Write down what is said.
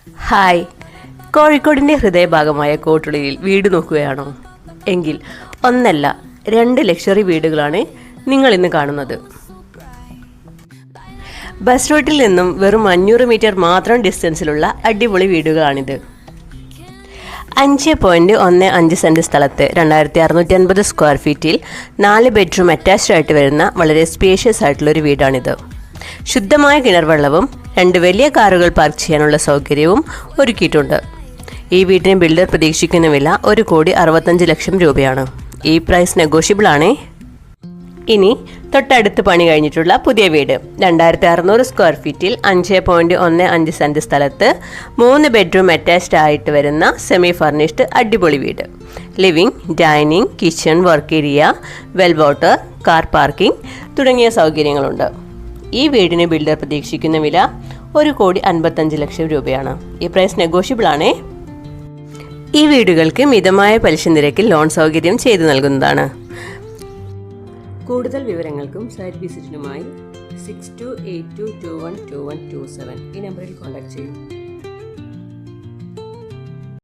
Hi, കോഴിക്കോടിൻ്റെ ഹൃദയഭാഗമായ കോട്ടുളിയിൽ വീട് നോക്കുകയാണോ? എങ്കിൽ ഒന്നല്ല 2 ലക്ഷറി വീടുകളാണ് നിങ്ങൾ ഇന്ന് കാണുന്നത്. ബസ് റൂട്ടിൽ നിന്നും വെറും 500 മീറ്റർ മാത്രം ഡിസ്റ്റൻസിലുള്ള അടിപൊളി വീടുകളാണിത്. 5.15 സെൻറ്റ് സ്ഥലത്ത് 2650 സ്ക്വയർ ഫീറ്റിൽ 4 ബെഡ്റൂം അറ്റാച്ച്ഡ് ആയിട്ട് വരുന്ന വളരെ സ്പേഷ്യസ് ആയിട്ടുള്ളൊരു വീടാണിത്. ശുദ്ധമായ കിണർവെള്ളവും 2 വലിയ കാറുകൾ പാർക്ക് ചെയ്യാനുള്ള സൗകര്യവും ഒരുക്കിയിട്ടുണ്ട്. ഈ വീടിന് ബിൽഡർ പ്രതീക്ഷിക്കുന്ന വില 1,65 ലക്ഷം രൂപയാണ്. ഈ പ്രൈസ് നെഗോഷ്യബിൾ ആണ്. ഇനി തൊട്ടടുത്ത് പണി കഴിഞ്ഞിട്ടുള്ള പുതിയ വീട് 2600 സ്ക്വയർ ഫീറ്റിൽ 5.15 സെൻറ്റ് സ്ഥലത്ത് 3 ബെഡ്റൂം അറ്റാച്ച്ഡ് ആയിട്ട് വരുന്ന സെമി ഫർണിഷ്ഡ് അടിപൊളി വീട്. Living, dining, kitchen, work area, well water, car parking തുടങ്ങിയ സൗകര്യങ്ങളുണ്ട്. ഈ വീടിന് ബിൽഡർ പ്രതീക്ഷിക്കുന്ന വില 1,55 ലക്ഷം രൂപയാണ്. ഈ പ്രൈസ് നെഗോഷ്യബിൾ ആണ്. ഈ വീടുകൾക്ക് മിതമായ പലിശ നിരക്കിൽ ലോൺ സൗകര്യം ചെയ്തു നൽകുന്നതാണ്. കൂടുതൽ വിവരങ്ങൾക്കും സൈറ്റ് വിസിറ്റിനുമായി 6282212127 ഈ നമ്പറിൽ കോൺടാക്ട് ചെയ്യൂ.